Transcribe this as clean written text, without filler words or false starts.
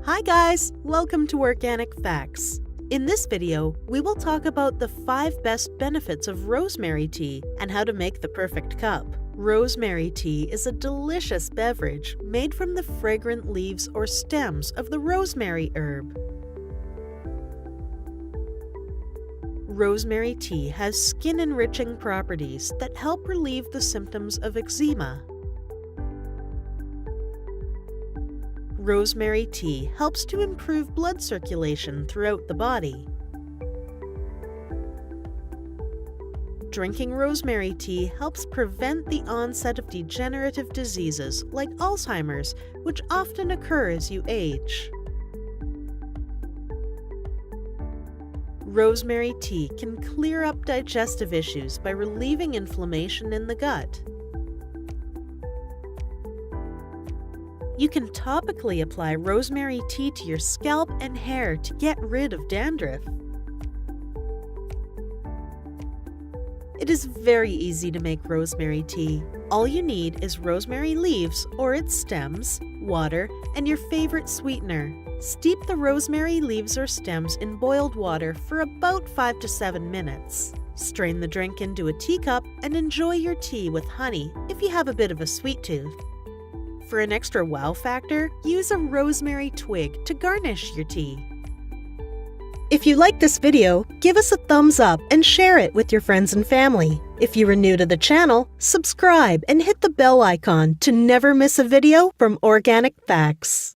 Hi guys, welcome to Organic Facts. In this video, we will talk about the 5 best benefits of rosemary tea and how to make the perfect cup. Rosemary tea is a delicious beverage made from the fragrant leaves or stems of the rosemary herb. Rosemary tea has skin-enriching properties that help relieve the symptoms of eczema. Rosemary tea helps to improve blood circulation throughout the body. Drinking rosemary tea helps prevent the onset of degenerative diseases like Alzheimer's, which often occur as you age. Rosemary tea can clear up digestive issues by relieving inflammation in the gut. You can topically apply rosemary tea to your scalp and hair to get rid of dandruff. It is very easy to make rosemary tea. All you need is rosemary leaves or its stems, water, and your favorite sweetener. Steep the rosemary leaves or stems in boiled water for about 5 to 7 minutes. Strain the drink into a teacup and enjoy your tea with honey if you have a bit of a sweet tooth. For an extra wow factor, use a rosemary twig to garnish your tea. If you like this video, give us a thumbs up and share it with your friends and family. If you are new to the channel, subscribe and hit the bell icon to never miss a video from Organic Facts.